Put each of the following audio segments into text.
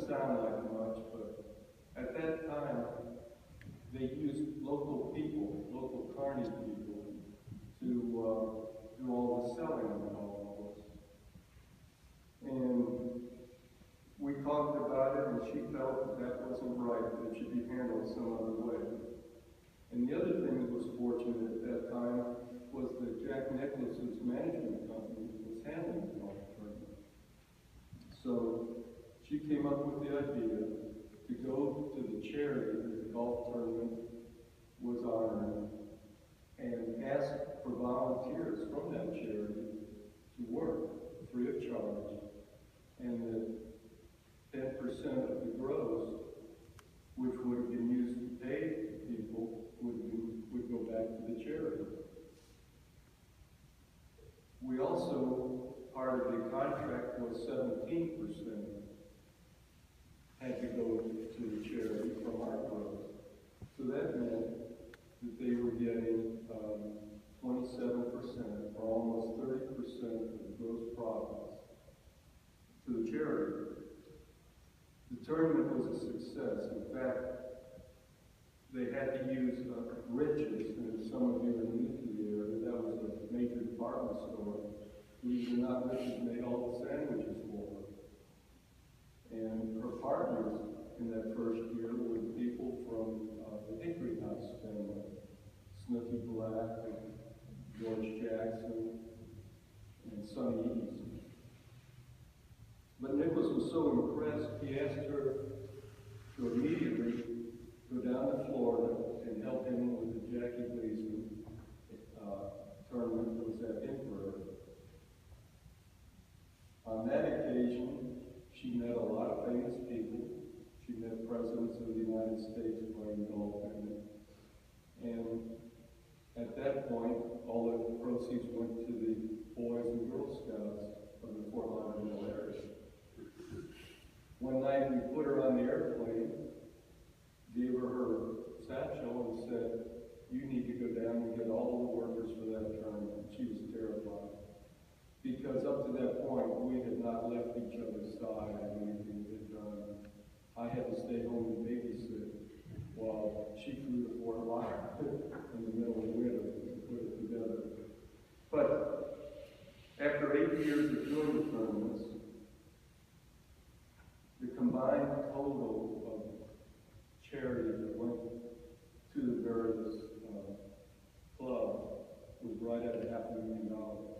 sound like much, but at that time, they used local people, local carny people, to do all the selling on the golf course. And we talked about it, and she felt that wasn't right, that it should be handled some other way. And the other thing that was fortunate at that time was that Jack Nicklaus's management company was handling the golf tournament. So she came up with the idea to go to the charity that the golf tournament was honoring and ask for volunteers from that charity to work free of charge, and that 10% of the gross, which would have been used to pay people, would go back to the charity. We also, part of the contract was 17% had to go to the charity from our gross. So that meant that they were getting 27%, or almost 30% of the gross profits to the charity. The tournament was a success. In fact, they had to use Rich's, and if some of you are new to the area, that was a major department store. Believe it or not, Rich's made all the sandwiches for her. And her partners in that first year were the people from the Hickory House family, Snooky Black, and George Jackson, and Sonny East. But Nicholas was so impressed, he asked her to immediately go down to Florida and help him with the Jackie Gleason tournament that was at Emperor. On that occasion, she met a lot of famous people. She met presidents of the United States playing golf in it. And at that point, all the proceeds went to the Boys and Girl Scouts of the Fort Lauderdale area. One night we put her on the airplane, gave her satchel and said, "You need to go down and get all the workers for that tournament." She was terrified. Because up to that point, we had not left each other's side and anything we had done. I had to stay home and babysit while she flew to Fort Lauderdale in the middle of winter to put it together. But after 8 years of doing the tournaments, the combined total of charity that went to the various clubs was right at $500,000.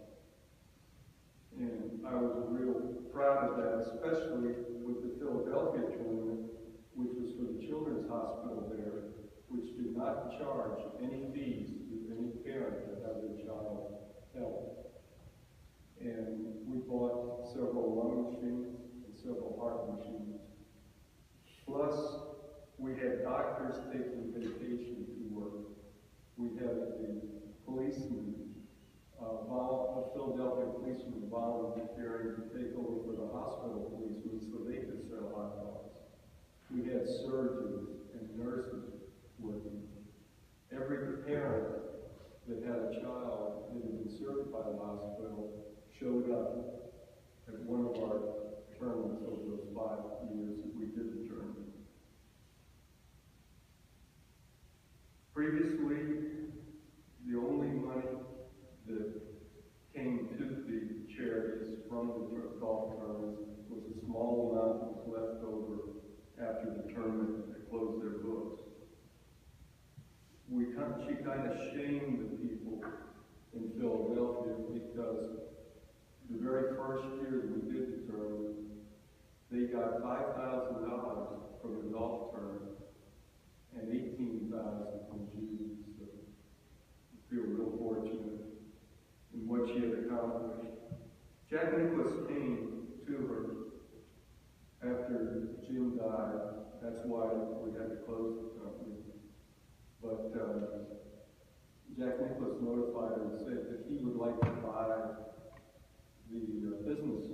And I was real proud of that, especially with the Philadelphia tournament, which was for the Children's Hospital there, which did not charge any fees to any parent that had their child helped. And we bought several lung machines and several heart machines. Plus, we had doctors taking vacation to work. We had the policemen, a Philadelphia policeman volunteering to take over for the hospital policemen so they could sell hot dogs. We had surgeons and nurses working. Every parent that had a child that had been served by the hospital showed up at one of our tournaments over those 5 years that we did the tournament. Previously, the only money that came to the charities from the golf tournaments was a small amount that was left over after the tournament that closed their books. She kind of shamed the people in Philadelphia because the very first year that we did the tournament, they got $5,000 from the golf tournament and $18,000 from Judy. So I feel real fortunate in what she had accomplished. Jack Nicklaus came to her after Jim died. That's why we had to close the company. But Jack Nicklaus notified her and said that he would like to buy the business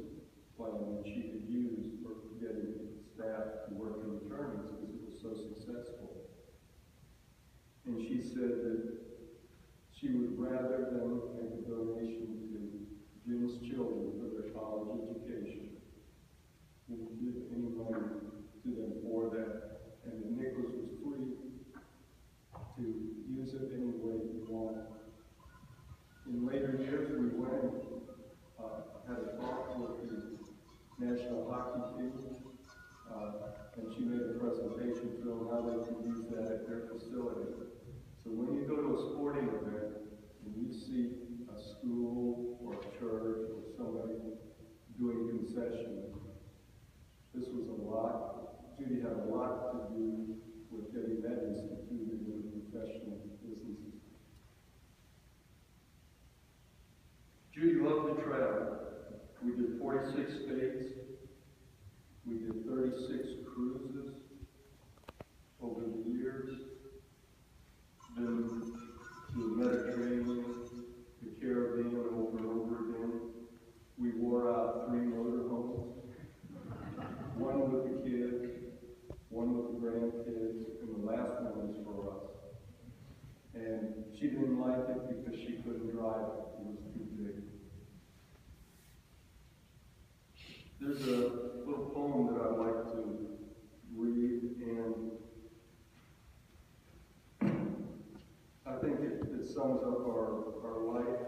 plan that she had used for getting staff to work in the tournaments because it was so successful. And she said that she would rather than make a donation to Jim's children for their college education than give any money to them for that. And the Nichols was free to use it any way you wanted. In later years, we went and had a talk with the National Hockey Team, and she made a presentation to them how they could use that at their facility. So when you go to a sporting event and you see a school or a church or somebody doing concessions, this was a lot. Judy had a lot to do with getting that instituted in the professional businesses. Judy loved to travel. We did 46 states. We did 36 cruises over the years. Been to the Mediterranean, the Caribbean over and over again. We wore out 3 motorhomes. One with the kids, one with the grandkids, and the last one was for us. And she didn't like it because she couldn't drive it. It was too big. There's a little poem that I'd like to read, and I think it sums up our life.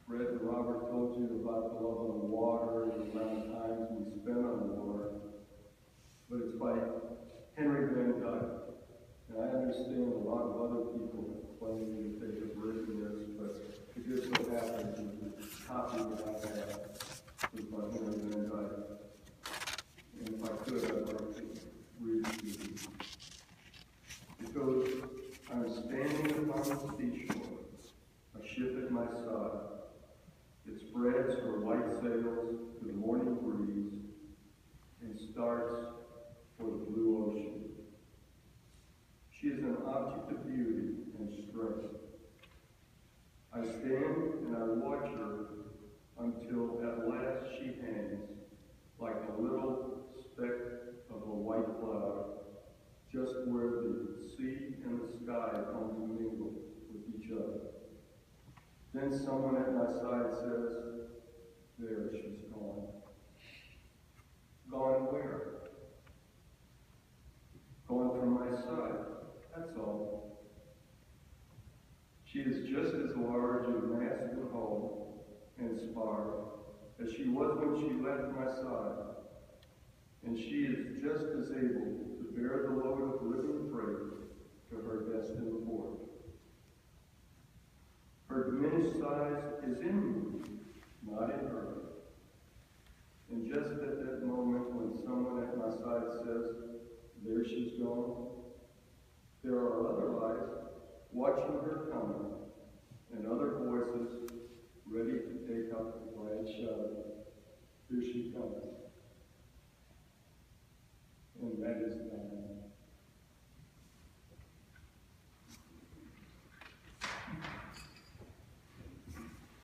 Fred and Robert told you about the love of the water and the amount of times we spent on the water. But it's by Henry Van Dyke. And I understand a lot of other people have claimed that they have written this, but it just so happens that the copy that I have is by Henry Van Dyke. And if I could, I'd like to read it to you. It goes, I'm standing upon the seashore, a ship at my side. It spreads her white sails to the morning breeze and starts for the blue ocean. She is an object of beauty and strength. I stand and I watch her until at last she hangs like a little speck of a white cloud, just where the sea and the sky come to mingle with each other. Then someone at my side says, there she's gone. Gone where? Gone from my side, that's all. She is just as large in mast and hull and spar as she was when she left my side. And she is just as able to bear the load of living freight to her destined port. Her diminished size is in me, not in her. And just at that moment when someone at my side says, there she's gone, there are other eyes watching her coming, and other voices ready to take up the glad shout. Here she comes. And that is that.